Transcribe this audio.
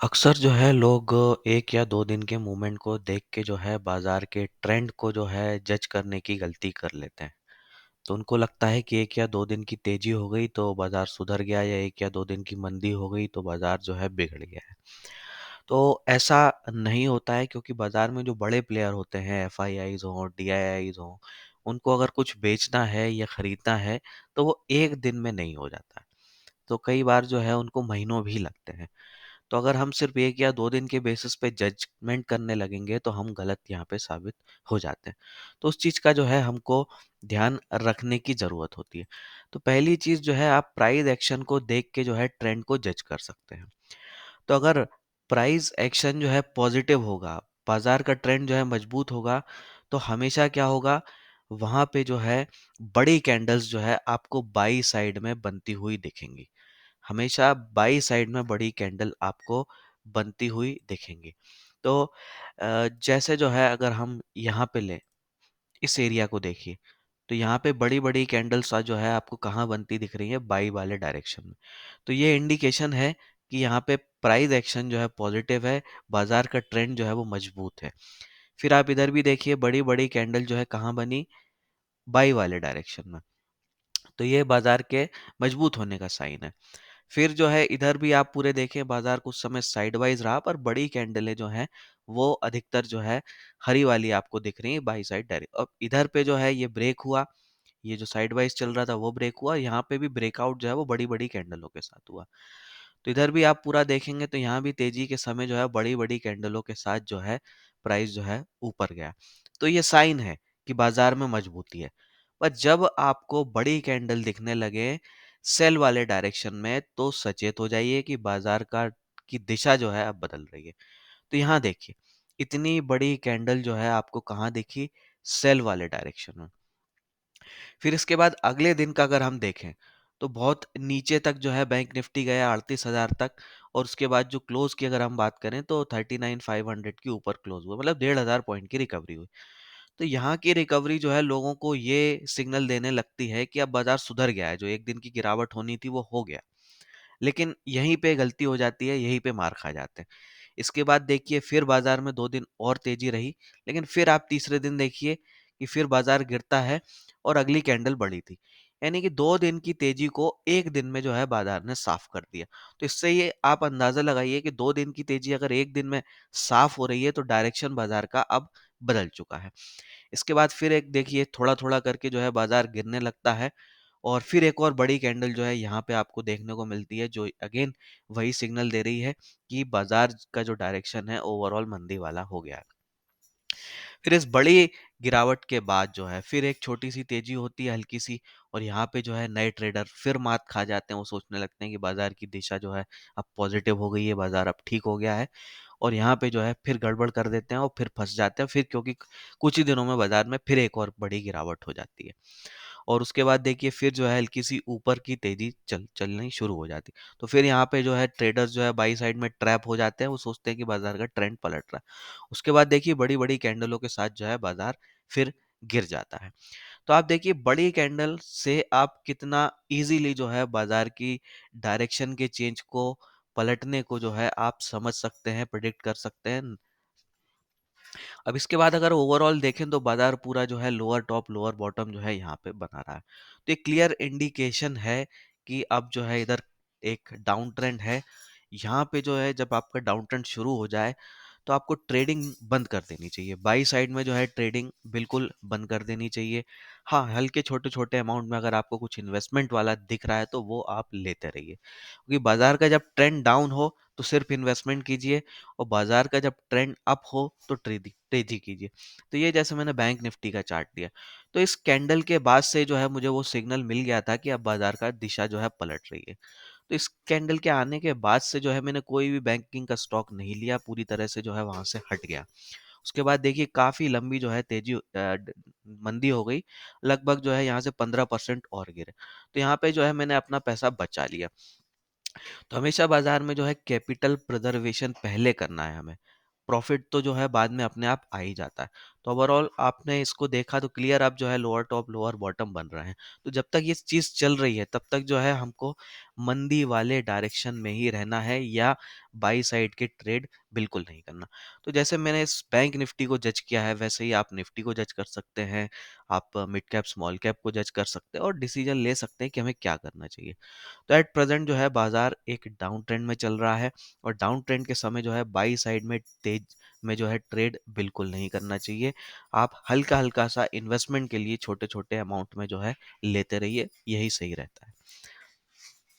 अक्सर जो है लोग 1 या 2 दिन के मूवमेंट को देख के जो है बाज़ार के ट्रेंड को जो है जज करने की गलती कर लेते हैं। तो उनको लगता है कि 1 या 2 दिन की तेज़ी हो गई तो बाज़ार सुधर गया या 1 या 2 दिन की मंदी हो गई तो बाज़ार जो है बिगड़ गया है। तो ऐसा नहीं होता है क्योंकि बाज़ार में जो बड़े प्लेयर होते हैं एफआईआईज़ हों, डीआईआईज़ हों, उनको अगर कुछ बेचना है या खरीदना है तो वो 1 दिन में नहीं हो जाता है। तो कई बार जो है उनको महीनों भी लगते हैं। तो अगर हम सिर्फ 1 या 2 दिन के बेसिस पे जजमेंट करने लगेंगे तो हम गलत यहाँ पे साबित हो जाते हैं। तो उस चीज़ का जो है हमको ध्यान रखने की ज़रूरत होती है। तो पहली चीज़ जो है आप प्राइस एक्शन को देख के जो है ट्रेंड को जज कर सकते हैं। तो अगर प्राइस एक्शन जो है पॉजिटिव होगा, बाज़ार का ट्रेंड जो है मजबूत होगा, तो हमेशा क्या होगा, वहाँ पे जो है बड़ी कैंडल्स जो है आपको बाई साइड में बनती हुई दिखेंगी। हमेशा बाई साइड में बड़ी कैंडल आपको बनती हुई दिखेंगी। तो जैसे जो है अगर हम यहाँ पे लें, इस एरिया को देखिए, तो यहाँ पे बड़ी-बड़ी कैंडल्स जो है आपको कहाँ बनती दिख रही है? बाई वाले डायरेक्शन में। तो ये इंडिकेशन है कि यहाँ पे प्राइस एक्शन जो है पॉजिटिव है, बाज़ार का ट्रेंड जो है वो मजबूत है। फिर आप इधर भी देखिए बड़ी-बड़ी कैंडल जो है कहाँ बनी? बाई वाले डायरेक्शन में। तो ये बाज़ार के मजबूत होने का साइन है। फिर जो है इधर भी आप पूरे देखें बाजार कुछ समय साइडवाइज रहा पर बड़ी कैंडलें जो हैं वो अधिकतर जो है हरी वाली आपको दिख रही है बाई साइड डायरेक्ट। अब इधर पे जो है ये ब्रेक हुआ, ये जो साइडवाइज चल रहा था वो ब्रेक हुआ, यहाँ पे भी ब्रेकआउट जो है वो बड़ी बड़ी कैंडलों के साथ हुआ। तो इधर भी आप पूरा देखेंगे तो यहाँ भी तेजी के समय जो है बड़ी बड़ी कैंडलों के साथ जो है प्राइस जो है ऊपर गया। तो ये साइन है कि बाजार में मजबूती है। पर जब आपको बड़ी कैंडल दिखने लगे सेल वाले डायरेक्शन में तो सचेत हो जाइए कि बाजार का की दिशा जो है अब बदल रही है। तो यहाँ देखिए इतनी बड़ी कैंडल जो है आपको कहाँ दिखी? सेल वाले डायरेक्शन में। फिर इसके बाद अगले दिन का अगर हम देखें तो बहुत नीचे तक जो है बैंक निफ्टी गया 38,000 तक। और उसके बाद जो क्लोज की अगर हम बात करें तो 39,500 के ऊपर क्लोज हुआ, मतलब 1,500 पॉइंट की रिकवरी हुई। तो यहाँ की रिकवरी जो है लोगों को ये सिग्नल देने लगती है कि अब बाजार सुधर गया है, जो एक दिन की गिरावट होनी थी वो हो गया। लेकिन यहीं पे गलती हो जाती है, यहीं पे मार खा जाते हैं। इसके बाद देखिए फिर बाजार में 2 दिन और तेजी रही, लेकिन फिर आप तीसरे दिन देखिए कि फिर बाजार गिरता है और अगली कैंडल बढ़ी थी। यानी कि 2 दिन की तेजी को 1 दिन में जो है बाजार ने साफ कर दिया। तो इससे ये आप अंदाजा लगाइए कि 2 दिन की तेजी अगर 1 दिन में साफ हो रही है तो डायरेक्शन बाजार का अब बदल चुका है। इसके बाद फिर एक देखिए थोड़ा-थोड़ा करके जो है बाजार गिरने लगता है और फिर एक और बड़ी कैंडल जो है यहाँ पे आपको देखने को मिलती है जो अगेन वही सिग्नल दे रही है कि बाजार का जो डायरेक्शन है ओवरऑल मंदी वाला हो गया है। फिर इस बड़ी गिरावट के बाद जो है फिर एक छोटी सी तेजी होती है हल्की सी। और यहाँ पे जो है नए ट्रेडर फिर मात खा जाते हैं, वो सोचने लगते हैं कि बाजार की दिशा जो है अब पॉजिटिव हो गई है, बाजार अब ठीक हो गया है। और यहाँ पे जो है फिर गड़बड़ कर देते हैं और फिर फंस जाते हैं, फिर क्योंकि कुछ ही दिनों में बाजार में फिर एक और बड़ी गिरावट हो जाती है। और उसके बाद देखिए फिर जो है हल्की सी ऊपर की तेजी चलनी शुरू हो जाती है। तो फिर यहाँ पे जो है ट्रेडर्स जो है बाई साइड में ट्रैप हो जाते हैं, वो सोचते हैं कि बाजार का ट्रेंड पलट रहा है। उसके बाद देखिए बड़ी बड़ी कैंडलों के साथ जो है बाजार फिर गिर जाता है। तो आप देखिए बड़ी कैंडल से आप कितना इजीली जो है बाजार की डायरेक्शन के चेंज को पलटने को जो है आप समझ सकते हैं, प्रिडिक्ट कर सकते हैं। अब इसके बाद अगर ओवरऑल देखें तो बाजार पूरा जो है लोअर टॉप लोअर बॉटम जो है यहाँ पे बना रहा है। तो एक क्लियर इंडिकेशन है कि अब जो है इधर एक डाउन ट्रेंड है। यहाँ पे जो है जब आपका डाउन ट्रेंड शुरू हो जाए तो आपको ट्रेडिंग बंद कर देनी चाहिए। बाई साइड में जो है ट्रेडिंग बिल्कुल बंद कर देनी चाहिए। हाँ, हल्के छोटे-छोटे अमाउंट में अगर आपको कुछ इन्वेस्टमेंट वाला दिख रहा है तो वो आप लेते रहिए। क्योंकि बाजार का जब ट्रेंड डाउन हो तो सिर्फ इन्वेस्टमेंट कीजिए और बाजार का जब ट्रेंड अप हो तो तेजी तेजी कीजिए। तो ये जैसे मैंने बैंक निफ्टी का चार्ट दिया। तो इस कैंडल के बाद से जो है मुझे वो सिग्नल मिल गया था कि अब बाजार का दिशा जो है पलट रही है। तो इस कैंडल के आने के बाद से जो है मैंने कोई भी बैंकिंग का स्टॉक नहीं लिया, पूरी तरह से जो है वहां से हट गया। उसके बाद देखिए काफी लंबी जो है तेजी मंदी हो गई। लगभग जो है यहाँ से 15% और गिरे। तो यहाँ पे जो है मैंने अपना पैसा बचा लिया। तो हमेशा बाजार में जो है कैपिटल प्रिजर्वेशन पहले करना है हमें। प्रॉफिट तो जो है बाद में अपने आप आ ही जाता है। तो ओवरऑल आपने इसको देखा तो क्लियर अब जो है लोअर टॉप लोअर बॉटम बन रहे हैं। तो जब तक ये चीज़ चल रही है तब तक जो है हमको मंदी वाले डायरेक्शन में ही रहना है या बाई साइड के ट्रेड बिल्कुल नहीं करना। तो जैसे मैंने इस बैंक निफ्टी को जज किया है वैसे ही आप निफ्टी को जज कर सकते हैं, आप मिड कैप स्मॉल कैप को जज कर सकते हैं और डिसीजन ले सकते हैं कि हमें क्या करना चाहिए। तो एट प्रेजेंट जो है बाजार एक डाउन ट्रेंड में चल रहा है और डाउन ट्रेंड के समय जो है बाई साइड में तेज में जो है ट्रेड बिल्कुल नहीं करना चाहिए। आप हल्का हल्का सा इन्वेस्टमेंट के लिए छोटे छोटे अमाउंट में जो है लेते रहिए, यही सही रहता है।